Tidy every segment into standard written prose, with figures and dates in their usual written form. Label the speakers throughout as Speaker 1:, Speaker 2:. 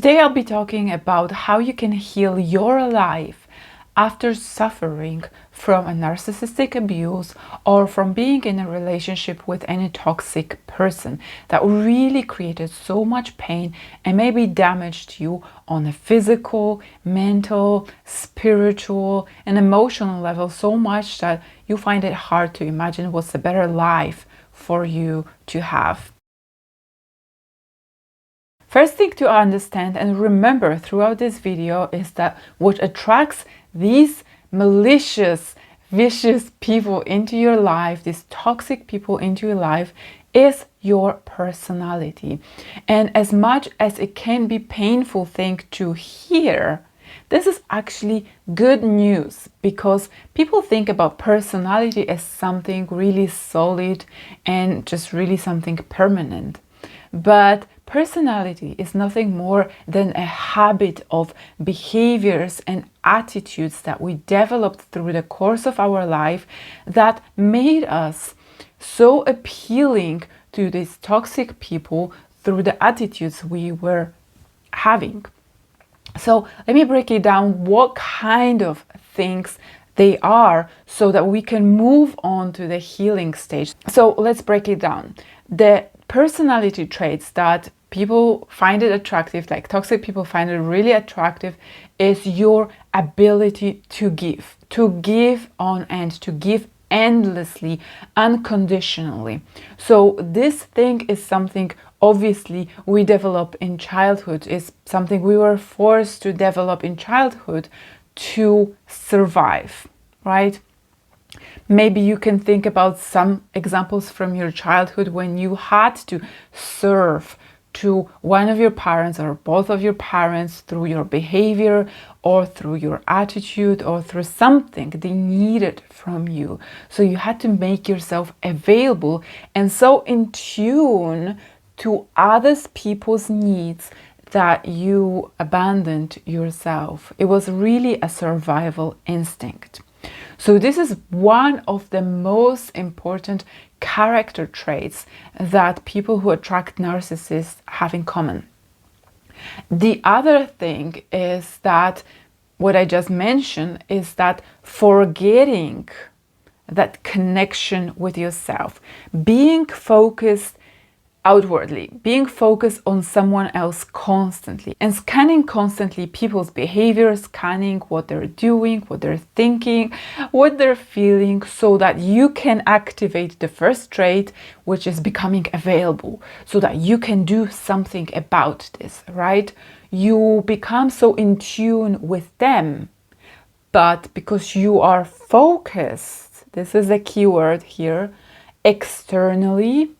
Speaker 1: Today I'll be talking about how you can heal your life after suffering from a narcissistic abuse or from being in a relationship with any toxic person that really created so much pain and maybe damaged you on a physical, mental, spiritual, and emotional level so much that you find it hard to imagine what's a better life for you to have. First thing to understand and remember throughout this video is that what attracts these malicious, vicious people into your life, these toxic people into your life, is your personality. And as much as it can be a painful thing to hear, this is actually good news, because people think about personality as something really solid and just really something permanent. But personality is nothing more than a habit of behaviors and attitudes that we developed through the course of our life that made us so appealing to these toxic people through the attitudes we were having. So let me break it down what kind of things they are so that we can move on to the healing stage. So let's break it down. The personality traits that people find it attractive, like toxic people find it really attractive, is your ability to give on and to give endlessly, unconditionally. So this thing is something obviously we develop in childhood, is something we were forced to develop in childhood to survive, right? Maybe you can think about some examples from your childhood when you had to serve to one of your parents or both of your parents through your behavior or through your attitude or through something they needed from you. So you had to make yourself available and so in tune to other people's needs that you abandoned yourself. It was really a survival instinct. So this is one of the most important character traits that people who attract narcissists have in common. The other thing is that what I just mentioned is that forgetting that connection with yourself, being focused outwardly, being focused on someone else constantly and scanning constantly people's behavior, scanning what they're doing, what they're thinking, what they're feeling, so that you can activate the first trait, which is becoming available, so that you can do something about this, right? You become so in tune with them, but because you are focused, this is a key word here, externally,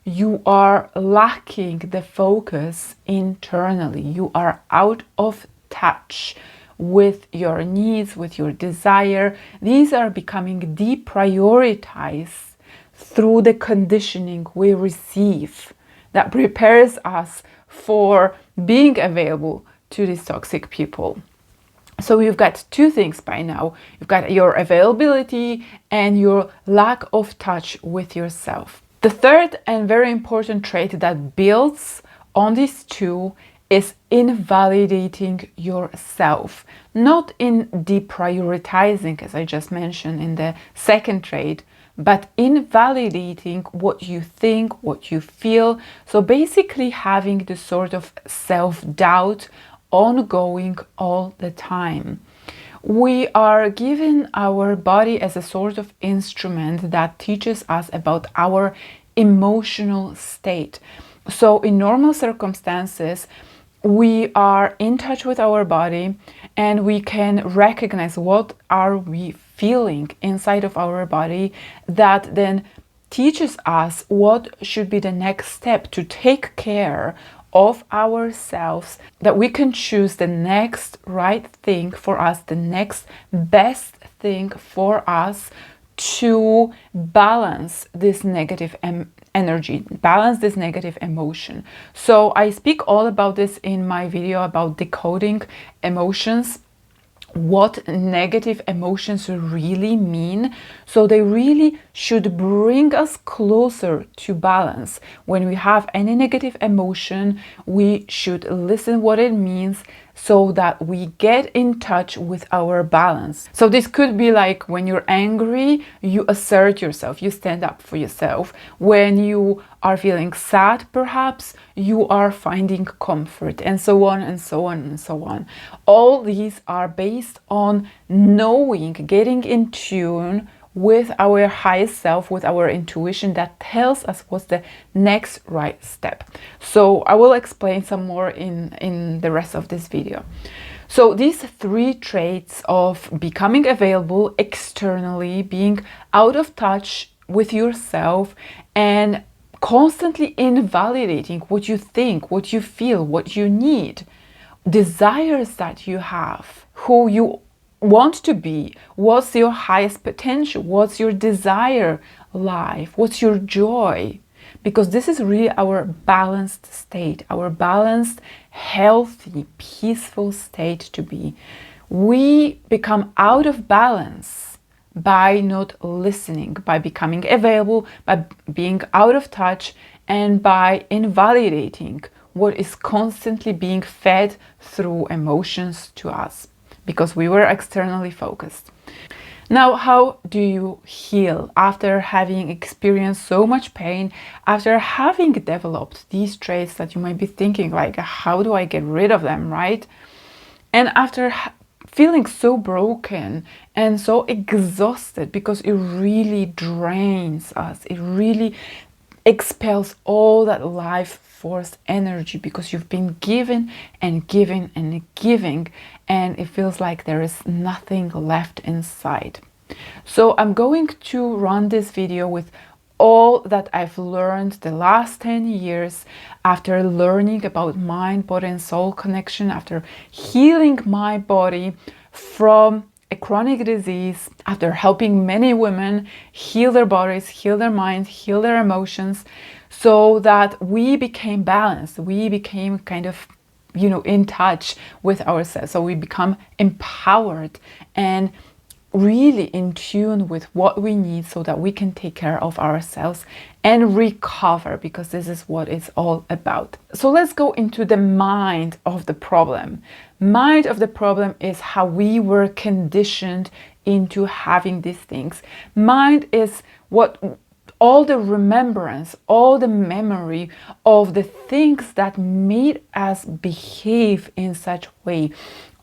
Speaker 1: you are lacking the focus internally. You are out of touch with your needs, with your desire. These are becoming deprioritized through the conditioning we receive that prepares us for being available to these toxic people. So you've got two things by now. You've got your availability and your lack of touch with yourself. The third and very important trait that builds on these two is invalidating yourself, not in deprioritizing, as I just mentioned in the second trait, but invalidating what you think, what you feel. So basically having this sort of self-doubt ongoing all the time. We are given our body as a sort of instrument that teaches us about our emotional state. So in normal circumstances, we are in touch with our body and we can recognize what are we feeling inside of our body that then teaches us what should be the next step to take care of ourselves, that we can choose the next right thing for us, the next best thing for us to balance this negative energy, balance this negative emotion. So I speak all about this in my video about decoding emotions, what negative emotions really mean. So they really should bring us closer to balance. When we have any negative emotion, we should listen what it means so that we get in touch with our balance. So this could be like when you're angry, you assert yourself, you stand up for yourself. When you are feeling sad, perhaps you are finding comfort, and so on and so on and so on. All these are based on knowing, getting in tune with our highest self, with our intuition that tells us what's the next right step. So I will explain some more in the rest of this video. So these 3 traits of becoming available externally, being out of touch with yourself, and constantly invalidating what you think, what you feel, what you need, desires that you have, who you want to be, what's your highest potential, what's your desire life, what's your joy. Because this is really our balanced state, our balanced, healthy, peaceful state to be. We become out of balance by not listening, by becoming available, by being out of touch, and by invalidating what is constantly being fed through emotions to us, because we were externally focused. Now, how do you heal after having experienced so much pain, after having developed these traits that you might be thinking like, how do I get rid of them, right? And after feeling so broken and so exhausted, because it really drains us, it really expels all that life force energy, because you've been given and given and giving, and it feels like there is nothing left inside. So I'm going to run this video with all that I've learned the last 10 years after learning about mind, body and soul connection, after healing my body from a chronic disease, after helping many women heal their bodies, heal their minds, heal their emotions, so that we became balanced, we became kind of, in touch with ourselves. So we become empowered and really in tune with what we need so that we can take care of ourselves and recover, because this is what it's all about. So let's go into the mind of the problem. Mind of the problem is how we were conditioned into having these things. Mind is what all the remembrance, all the memory of the things that made us behave in such way,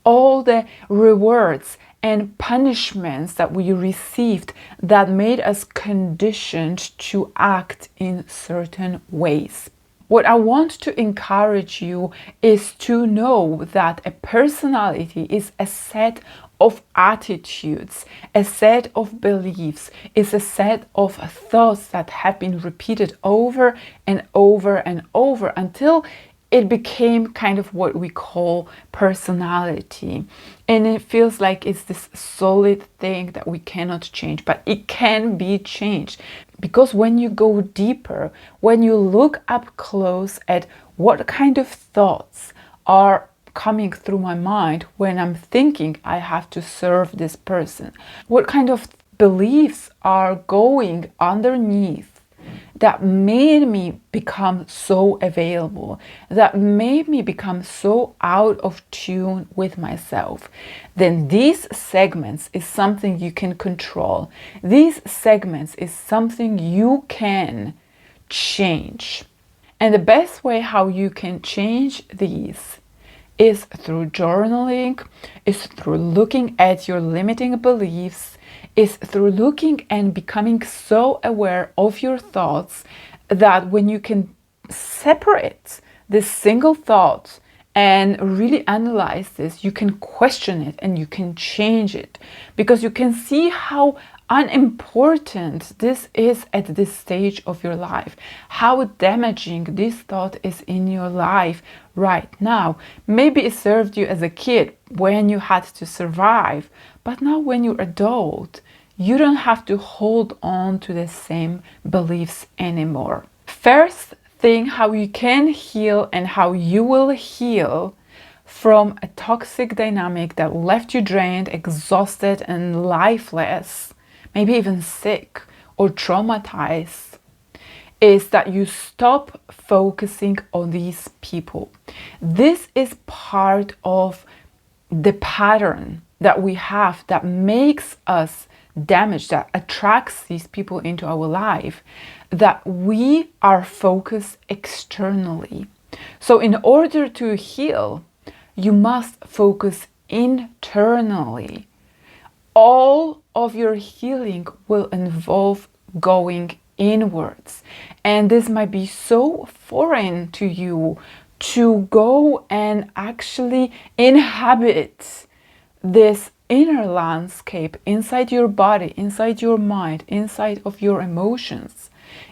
Speaker 1: all the rewards and punishments that we received that made us conditioned to act in certain ways. What I want to encourage you is to know that a personality is a set of attitudes, a set of beliefs, is a set of thoughts that have been repeated over and over and over until it became kind of what we call personality. And it feels like it's this solid thing that we cannot change, but it can be changed. Because when you go deeper, when you look up close at what kind of thoughts are coming through my mind when I'm thinking I have to serve this person, what kind of beliefs are going underneath that made me become so available, that made me become so out of tune with myself, then these segments is something you can control. These segments is something you can change. And the best way how you can change these is through journaling, is through looking at your limiting beliefs, is through looking and becoming so aware of your thoughts that when you can separate this single thought and really analyze this, you can question it and you can change it, because you can see how unimportant this is at this stage of your life, how damaging this thought is in your life right now. Maybe it served you as a kid when you had to survive, but now when you're adult, you don't have to hold on to the same beliefs anymore. First thing, how you can heal and how you will heal from a toxic dynamic that left you drained, exhausted, and lifeless, maybe even sick or traumatized, is that you stop focusing on these people. This is part of the pattern that we have that makes us damaged, that attracts these people into our life, that we are focused externally. So in order to heal, you must focus internally. All of your healing will involve going inwards. And this might be so foreign to you to go and actually inhabit this inner landscape inside your body, inside your mind, inside of your emotions,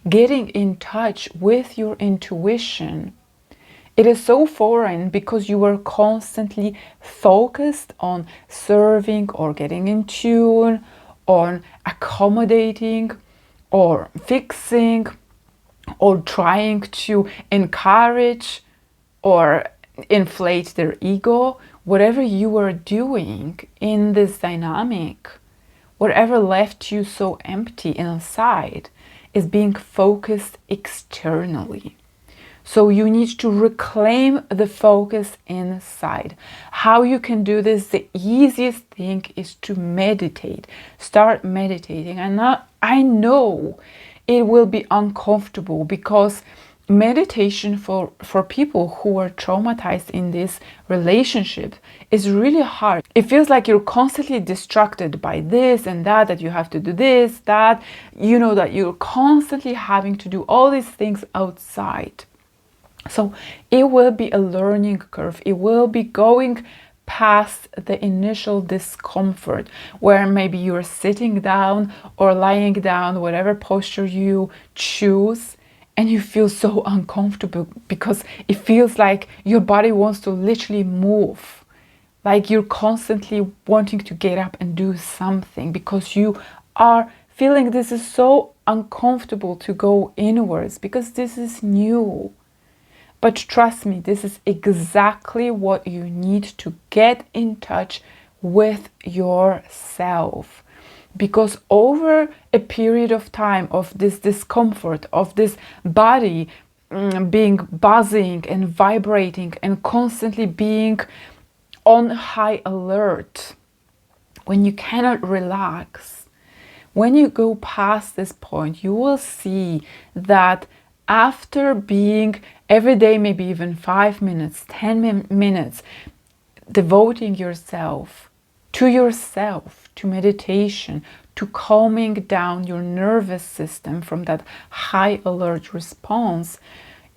Speaker 1: getting in touch with your intuition. It is so foreign because you are constantly focused on serving or getting in tune, on accommodating or fixing or trying to encourage or inflate their ego. Whatever you are doing in this dynamic, whatever left you so empty inside, is being focused externally. So you need to reclaim the focus inside. How you can do this, the easiest thing is to meditate. Start meditating. And I know it will be uncomfortable because meditation for people who are traumatized in this relationship is really hard. It feels like you're constantly distracted by this and that you have to do this, that, that you're constantly having to do all these things outside. So it will be a learning curve. It will be going past the initial discomfort where maybe you're sitting down or lying down, whatever posture you choose, and you feel so uncomfortable because it feels like your body wants to literally move. Like you're constantly wanting to get up and do something because you are feeling this is so uncomfortable to go inwards because this is new. But trust me, this is exactly what you need to get in touch with yourself. Because over a period of time of this discomfort, of this body being buzzing and vibrating and constantly being on high alert, when you cannot relax, when you go past this point, you will see that after being every day, maybe even 5 minutes, 10 minutes, devoting yourself, to meditation, to calming down your nervous system from that high alert response,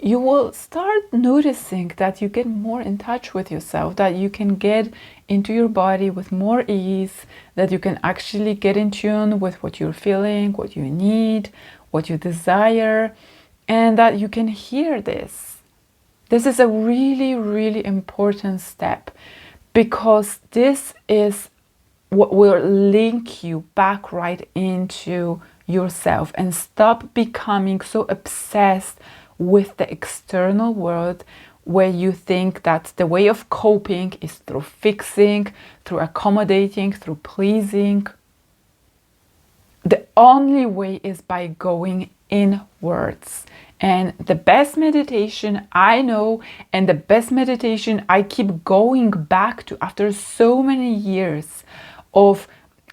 Speaker 1: you will start noticing that you get more in touch with yourself, that you can get into your body with more ease, that you can actually get in tune with what you're feeling, what you need, what you desire, and that you can hear this. This is a really, really important step because this is what will link you back right into yourself and stop becoming so obsessed with the external world where you think that the way of coping is through fixing, through accommodating, through pleasing. The only way is by going inwards. And the best meditation I know, and the best meditation I keep going back to after so many years of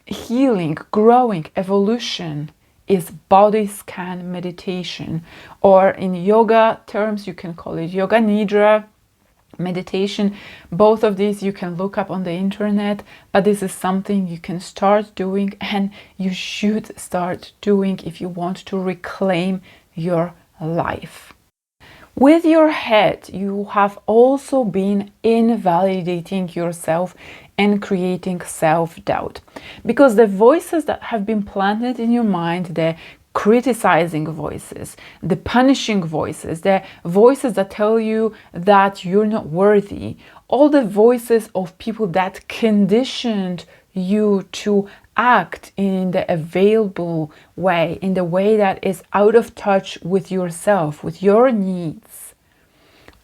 Speaker 1: healing, growing, evolution, is body scan meditation. Or in yoga terms, you can call it yoga nidra meditation. Both of these you can look up on the internet, but this is something you can start doing, and you should start doing if you want to reclaim your life. With your head, you have also been invalidating yourself and creating self-doubt, because the voices that have been planted in your mind, the criticizing voices, the punishing voices, the voices that tell you that you're not worthy, all the voices of people that conditioned you to act in the available way, in the way that is out of touch with yourself, with your needs.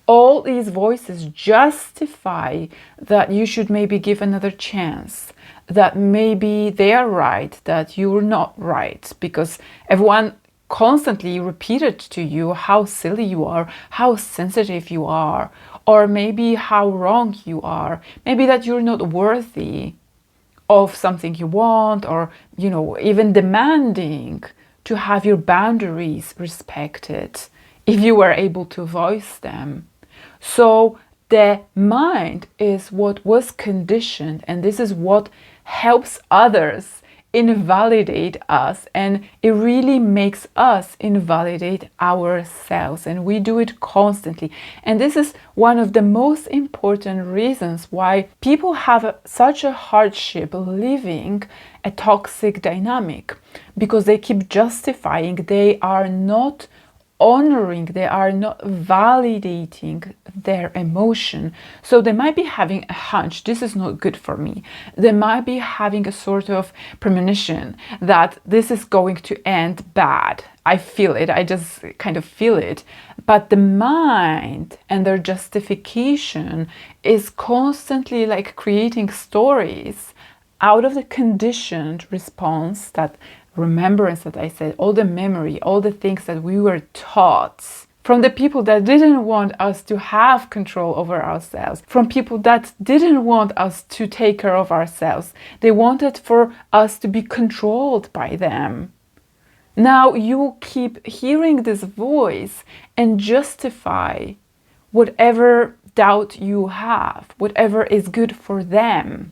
Speaker 1: All these voices justify that you should maybe give another chance, that maybe they are right, that you're not right, because everyone constantly repeated to you how silly you are, how sensitive you are, or maybe how wrong you are, maybe that you're not worthy of something you want, or even demanding to have your boundaries respected if you were able to voice them. So the mind is what was conditioned, and this is what helps others invalidate us, and it really makes us invalidate ourselves, and we do it constantly. And this is one of the most important reasons why people have such a hardship living a toxic dynamic, because they keep justifying, they are not honoring, they are not validating their emotion. So they might be having a hunch, this is not good for me. They might be having a sort of premonition that this is going to end bad. I feel it, I just kind of feel it. But the mind and their justification is constantly like creating stories out of the conditioned response, that remembrance that I said, all the memory, all the things that we were taught from the people that didn't want us to have control over ourselves, from people that didn't want us to take care of ourselves. They wanted for us to be controlled by them. Now you keep hearing this voice and justify whatever doubt you have, whatever is good for them.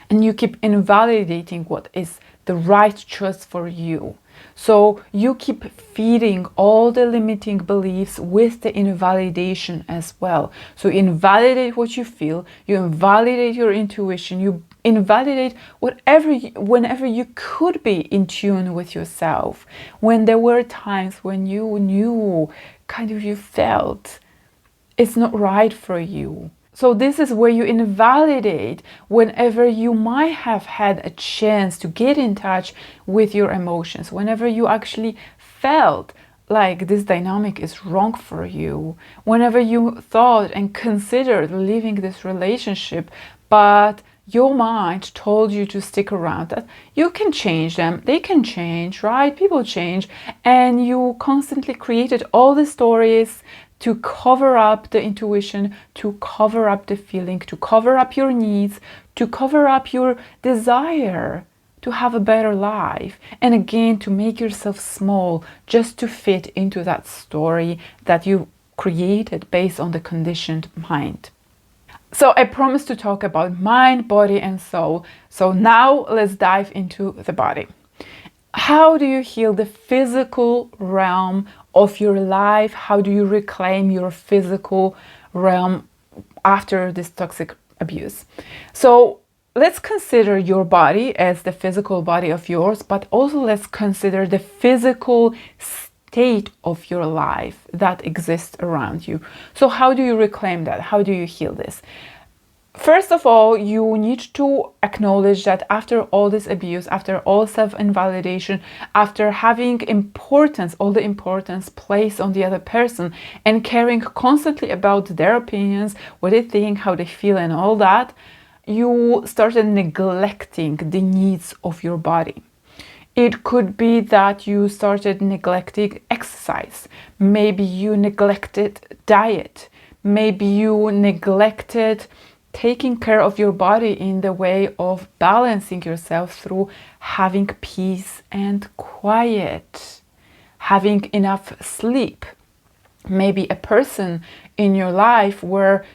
Speaker 1: And you keep invalidating what is the right choice for you. So you keep feeding all the limiting beliefs with the invalidation as well. So you invalidate what you feel, you invalidate your intuition, you invalidate whenever you could be in tune with yourself. When there were times when you knew, you felt it's not right for you. So this is where you invalidate whenever you might have had a chance to get in touch with your emotions, whenever you actually felt like this dynamic is wrong for you, whenever you thought and considered leaving this relationship, but your mind told you to stick around, that you can change them, they can change, right? People change, and you constantly created all the stories to cover up the intuition, to cover up the feeling, to cover up your needs, to cover up your desire to have a better life. And again, to make yourself small, just to fit into that story that you created based on the conditioned mind. So I promised to talk about mind, body, and soul. So now let's dive into the body. How do you heal the physical realm of your life? How do you reclaim your physical realm after this toxic abuse? So let's consider your body as the physical body of yours, but also let's consider the physical state of your life that exists around you. So how do you reclaim that? How do you heal this? First of all, you need to acknowledge that after all this abuse, after all self-invalidation, after having all the importance placed on the other person and caring constantly about their opinions, what they think, how they feel and all that, you started neglecting the needs of your body. It could be that you started neglecting exercise. Maybe you neglected diet. Maybe you neglected taking care of your body in the way of balancing yourself through having peace and quiet, having enough sleep. Maybe a person in your life were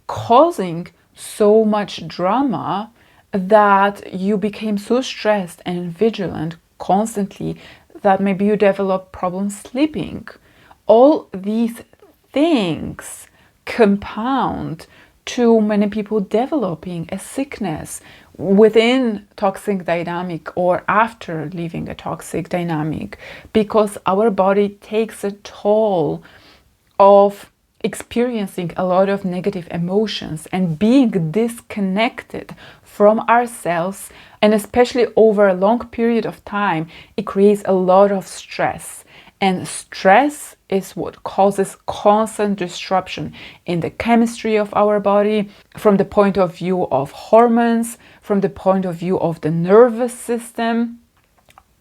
Speaker 1: causing so much drama that you became so stressed and vigilant constantly that maybe you developed problems sleeping. All these things compound to many people developing a sickness within toxic dynamic or after leaving a toxic dynamic, because our body takes a toll of experiencing a lot of negative emotions and being disconnected from ourselves, and especially over a long period of time, it creates a lot of stress. And stress is what causes constant disruption in the chemistry of our body, from the point of view of hormones, from the point of view of the nervous system,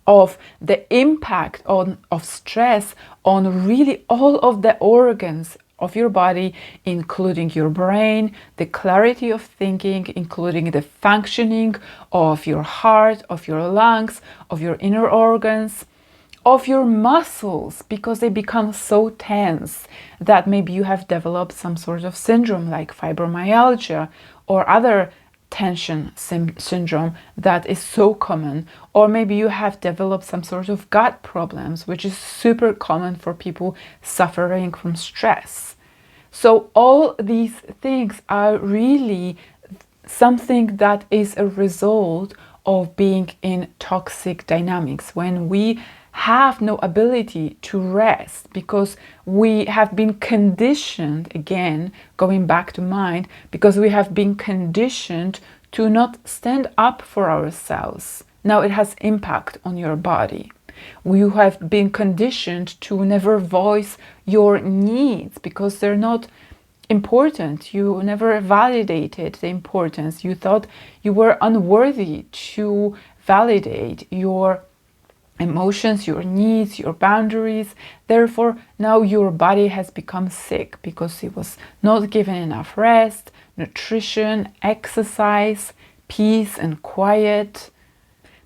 Speaker 1: of the impact of stress on really all of the organs of your body, including your brain, the clarity of thinking, including the functioning of your heart, of your lungs, of your inner organs, of your muscles, because they become so tense that maybe you have developed some sort of syndrome like fibromyalgia or other tension syndrome that is so common. Or maybe you have developed some sort of gut problems, which is super common for people suffering from stress. So all these things are really something that is a result of being in toxic dynamics, when we have no ability to rest because we have been conditioned, again, going back to mind, because we have been conditioned to not stand up for ourselves. Now it has impact on your body. You have been conditioned to never voice your needs because they're not important. You never validated the importance. You thought you were unworthy to validate your emotions, your needs, your boundaries. Therefore, now your body has become sick because it was not given enough rest, nutrition, exercise, peace and quiet.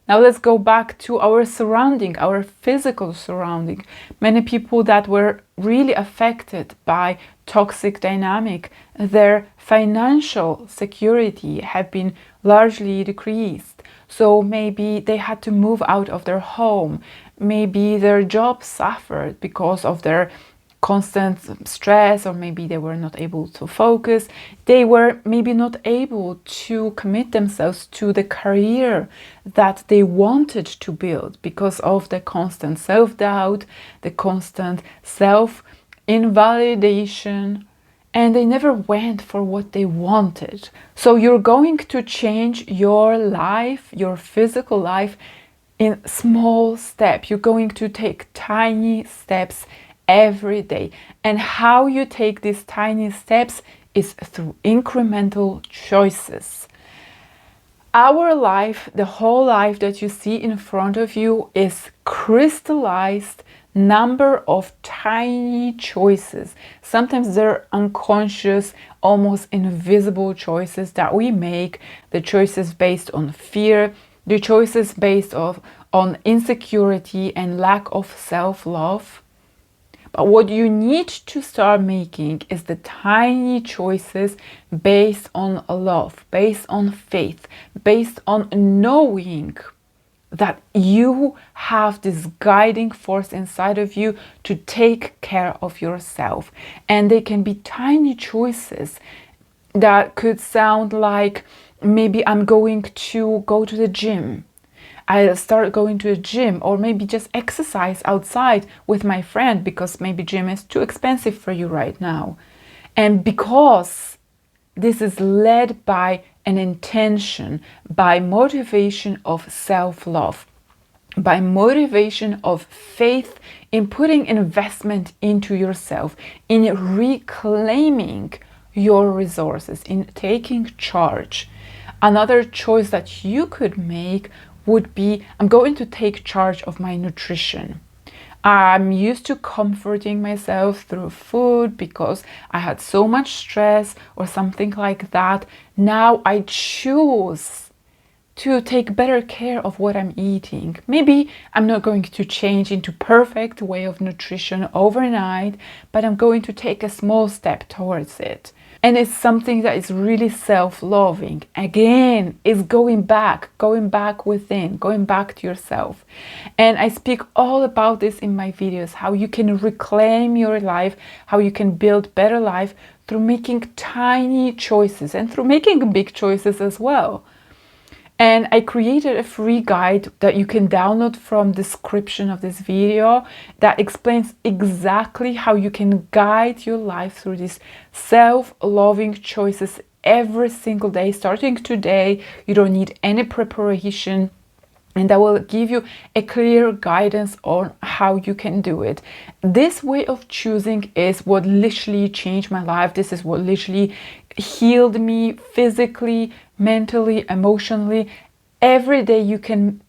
Speaker 1: Now let's go back to our surrounding, our physical surrounding. Many people that were really affected by toxic dynamic, their financial security have been largely decreased. So maybe they had to move out of their home. Maybe their job suffered because of their constant stress, or maybe they were not able to focus. They were maybe not able to commit themselves to the career that they wanted to build because of the constant self-doubt, the constant self-invalidation, and they never went for what they wanted. So you're going to change your life, your physical life, in small steps. You're going to take tiny steps every day. And how you take these tiny steps is through incremental choices. Our life, the whole life that you see in front of you, is crystallized number of tiny choices. Sometimes they're unconscious, almost invisible choices that we make. The choices based on fear, the choices based on insecurity and lack of self-love. But what you need to start making is the tiny choices based on love, based on faith, based on knowing that you have this guiding force inside of you to take care of yourself. And they can be tiny choices that could sound like, maybe I'm going to go to the gym. I'll start going to a gym, or maybe just exercise outside with my friend because maybe gym is too expensive for you right now. And because this is led by an intention, by motivation of self-love, by motivation of faith in putting investment into yourself, in reclaiming your resources, in taking charge. Another choice that you could make would be, I'm going to take charge of my nutrition. I'm used to comforting myself through food because I had so much stress or something like that. Now I choose to take better care of what I'm eating. Maybe I'm not going to change into perfect way of nutrition overnight, but I'm going to take a small step towards it. And it's something that is really self-loving. Again, it's going back within, going back to yourself. And I speak all about this in my videos, how you can reclaim your life, how you can build better life through making tiny choices and through making big choices as well. And I created a free guide that you can download from the description of this video that explains exactly how you can guide your life through these self-loving choices every single day. Starting today, you don't need any preparation. and that will give you a clear guidance on how you can do it. This way of choosing is what literally changed my life. This is what literally healed me physically, mentally, emotionally. Every day you can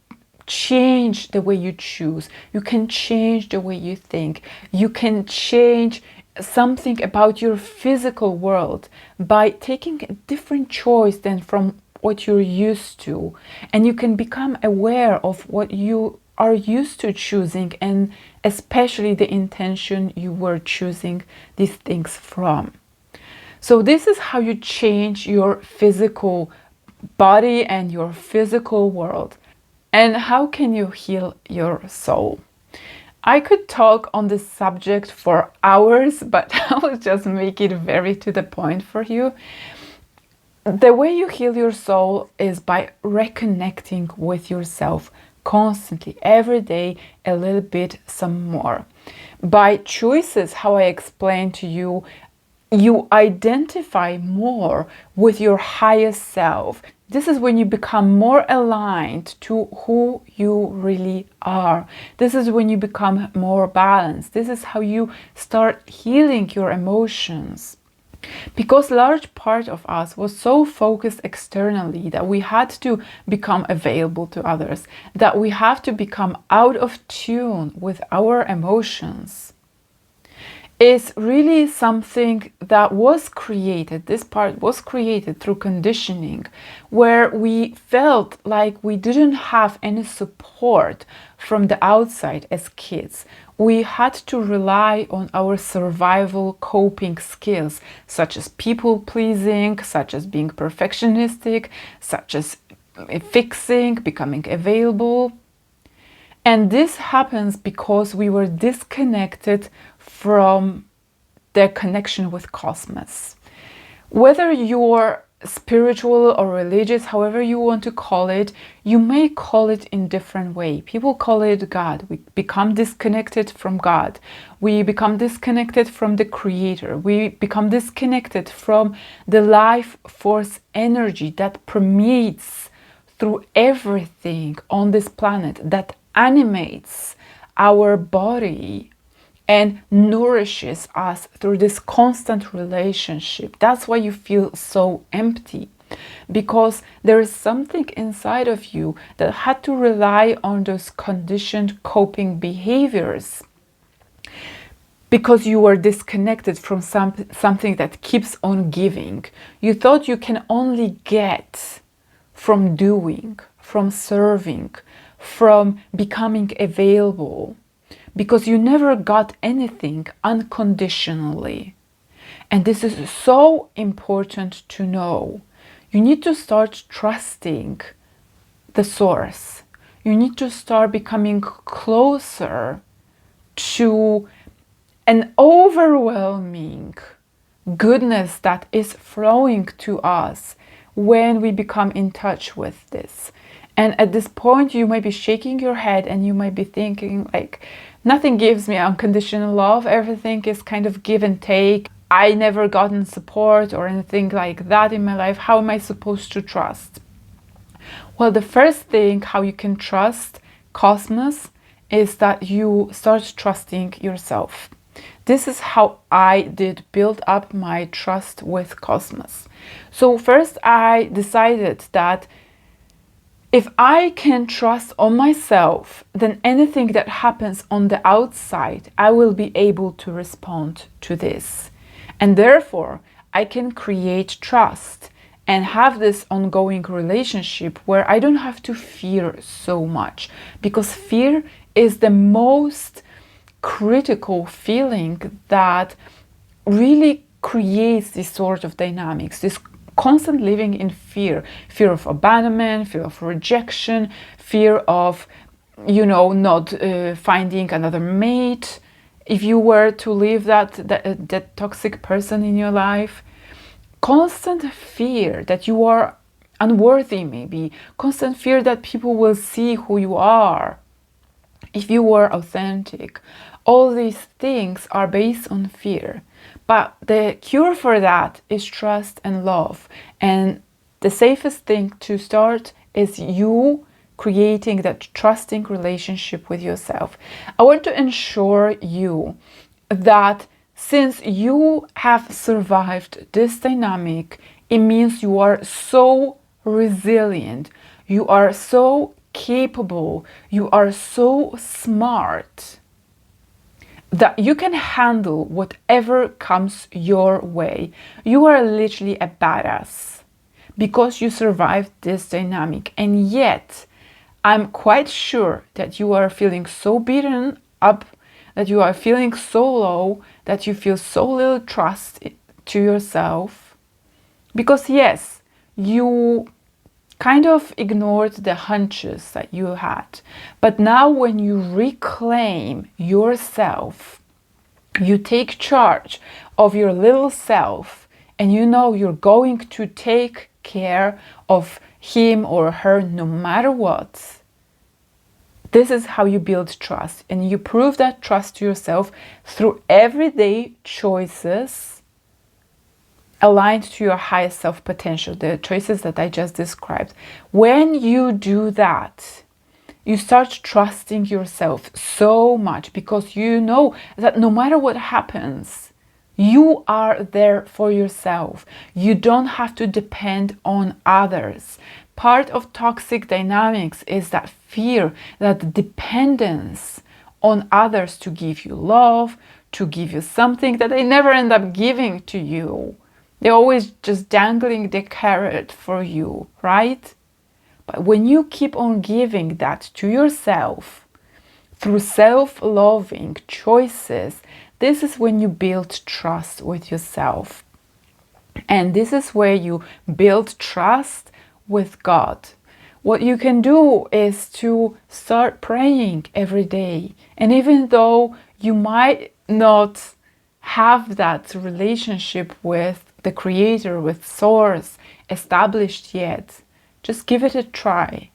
Speaker 1: change the way you choose. You can change the way you think. You can change something about your physical world by taking a different choice than from what you're used to, and you can become aware of what you are used to choosing, and especially the intention you were choosing these things from. So this is how you change your physical body and your physical world. And how can you heal your soul? I could talk on this subject for hours, but I will just make it very to the point for you. The way you heal your soul is by reconnecting with yourself constantly, every day, a little bit, some more. By choices, how I explained to you, you identify more with your highest self. This is when you become more aligned to who you really are. This is when you become more balanced. This is how you start healing your emotions. Because large part of us was so focused externally that we had to become available to others, that we have to become out of tune with our emotions, is really something that was created. This part was created through conditioning, where we felt like we didn't have any support from the outside as kids. We had to rely on our survival coping skills, such as people pleasing, such as being perfectionistic, such as fixing, becoming available. And this happens because we were disconnected from their connection with cosmos. Whether you're spiritual or religious, however you want to call it, you may call it in different way. People call it God. We become disconnected from God. We become disconnected from the Creator. We become disconnected from the life force energy that permeates through everything on this planet, that animates our body and nourishes us through this constant relationship. That's why you feel so empty, because there is something inside of you that had to rely on those conditioned coping behaviors, because you were disconnected from something that keeps on giving. You thought you can only get from doing, from serving, from becoming available, because you never got anything unconditionally. And this is so important to know. You need to start trusting the source. You need to start becoming closer to an overwhelming goodness that is flowing to us when we become in touch with this. And at this point, you might be shaking your head and you might be thinking like, nothing gives me unconditional love. Everything is kind of give and take. I never gotten support or anything like that in my life. How am I supposed to trust? Well, the first thing how you can trust cosmos is that you start trusting yourself. This is how I did build up my trust with cosmos. So first I decided that if I can trust on myself, then anything that happens on the outside, I will be able to respond to this. And therefore, I can create trust and have this ongoing relationship where I don't have to fear so much, because fear is the most critical feeling that really creates this sort of dynamics, this constant living in fear of abandonment, fear of rejection, fear of, not finding another mate. If you were to leave that toxic person in your life, constant fear that you are unworthy, maybe constant fear that people will see who you are if you were authentic. All these things are based on fear. But the cure for that is trust and love. And the safest thing to start is you creating that trusting relationship with yourself. I want to ensure you that since you have survived this dynamic, it means you are so resilient, you are so capable, you are so smart that you can handle whatever comes your way. You are literally a badass because you survived this dynamic. And yet, I'm quite sure that you are feeling so beaten up, that you are feeling so low, that you feel so little trust to yourself. Because yes, you kind of ignored the hunches that you had. But now when you reclaim yourself, you take charge of your little self, and you know you're going to take care of him or her no matter what. This is how you build trust, and you prove that trust to yourself through everyday choices aligned to your highest self potential, the choices that I just described. When you do that, you start trusting yourself so much because you know that no matter what happens, you are there for yourself. You don't have to depend on others. Part of toxic dynamics is that fear, that dependence on others to give you love, to give you something that they never end up giving to you. They're always just dangling the carrot for you, right? But when you keep on giving that to yourself through self-loving choices, this is when you build trust with yourself. And this is where you build trust with God. What you can do is to start praying every day. And even though you might not have that relationship with the Creator, with Source established yet, just give it a try.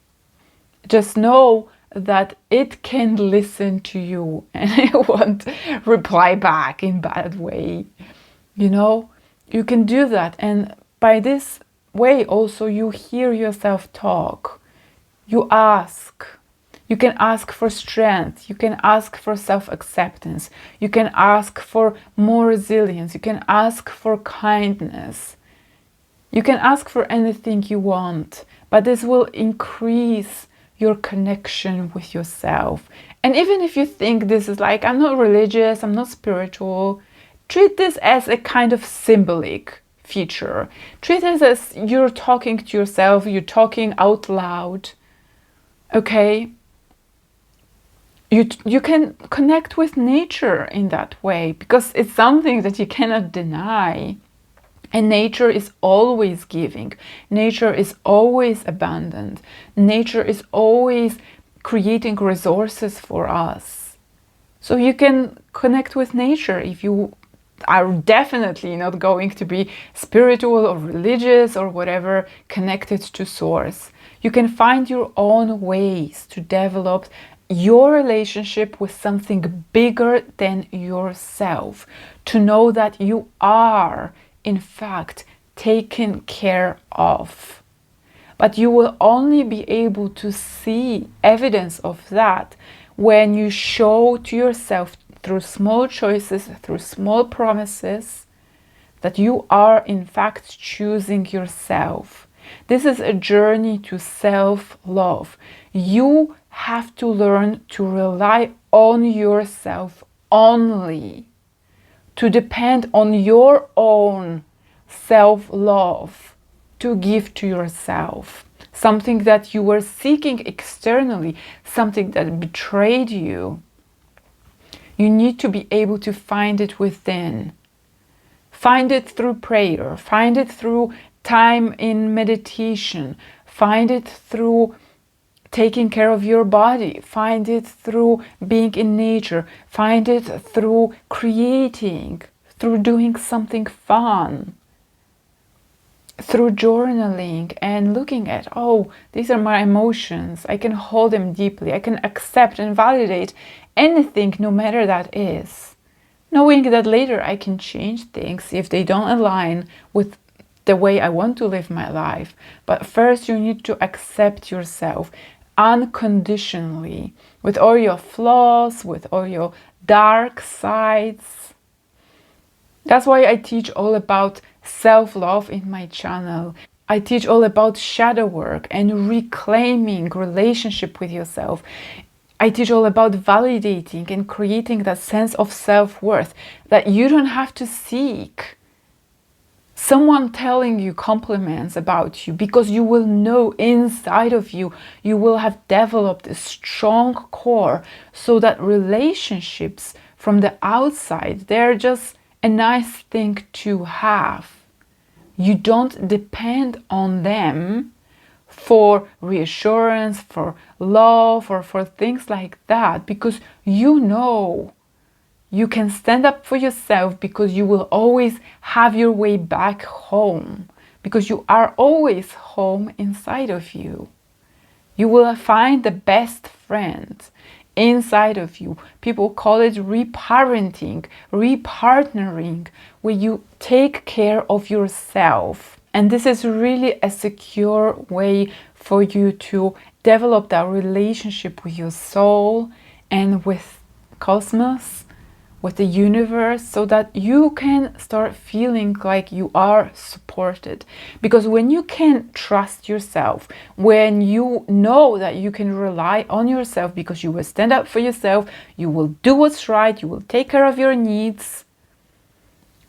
Speaker 1: Just know that it can listen to you and it won't reply back in bad way. You know, you can do that, and by this way also you hear yourself talk. You ask. You can ask for strength. You can ask for self-acceptance. You can ask for more resilience. You can ask for kindness. You can ask for anything you want, but this will increase your connection with yourself. And even if you think this is like, I'm not religious, I'm not spiritual, treat this as a kind of symbolic feature. Treat it as you're talking to yourself, you're talking out loud. Okay? You can connect with nature in that way because it's something that you cannot deny. And nature is always giving. Nature is always abundant. Nature is always creating resources for us. So you can connect with nature if you are definitely not going to be spiritual or religious or whatever, connected to Source. You can find your own ways to develop your relationship with something bigger than yourself, to know that you are, in fact, taken care of. But you will only be able to see evidence of that when you show to yourself through small choices, through small promises, that you are, in fact, choosing yourself. This is a journey to self-love. You have to learn to rely on yourself only, to depend on your own self-love to give to yourself. Something that you were seeking externally, something that betrayed you. You need to be able to find it within. Find it through prayer, find it through time in meditation, find it through taking care of your body, find it through being in nature, find it through creating, through doing something fun, through journaling and looking at, oh, these are my emotions, I can hold them deeply, I can accept and validate anything, no matter that is. Knowing that later I can change things if they don't align with the way I want to live my life. But first you need to accept yourself. unconditionally, with all your flaws, with all your dark sides. That's why I teach all about self-love in my channel. I teach all about shadow work and reclaiming relationship with yourself. I teach all about validating and creating that sense of self-worth that you don't have to seek someone telling you compliments about you, because you will know inside of you, you will have developed a strong core, so that relationships from the outside, they're just a nice thing to have. You don't depend on them for reassurance, for love, or for things like that, because you know you can stand up for yourself, because you will always have your way back home, because you are always home inside of you. You will find the best friend inside of you. People call it reparenting, repartnering, where you take care of yourself. And this is really a secure way for you to develop that relationship with your soul and with cosmos, with the universe, so that you can start feeling like you are supported. Because when you can trust yourself, when you know that you can rely on yourself, because you will stand up for yourself, you will do what's right, you will take care of your needs,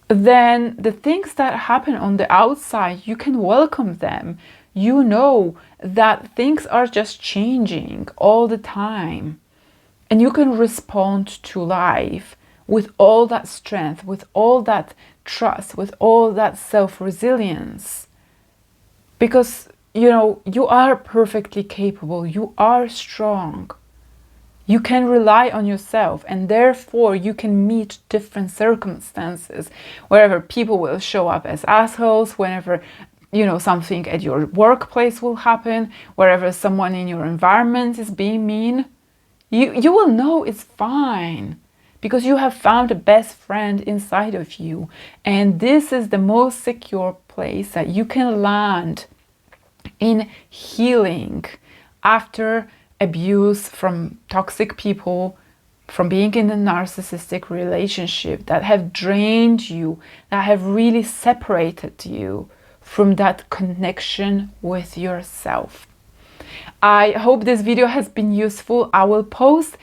Speaker 1: then the things that happen on the outside, you can welcome them. You know that things are just changing all the time, and you can respond to life with all that strength, with all that trust, with all that self-resilience. Because, you know, you are perfectly capable, you are strong. You can rely on yourself, and therefore you can meet different circumstances, wherever people will show up as assholes, whenever, you know, something at your workplace will happen, wherever someone in your environment is being mean. You will know it's fine, because you have found a best friend inside of you. And this is the most secure place that you can land in healing after abuse from toxic people, from being in a narcissistic relationship that have drained you, that have really separated you from that connection with yourself. I hope this video has been useful. I will post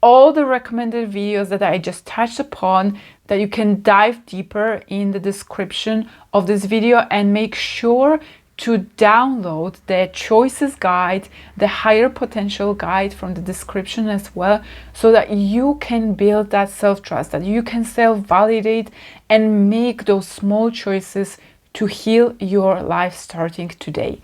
Speaker 1: all the recommended videos that I just touched upon, that you can dive deeper in the description of this video, and make sure to download the choices guide, the higher potential guide from the description as well, so that you can build that self-trust, that you can self-validate and make those small choices to heal your life starting today.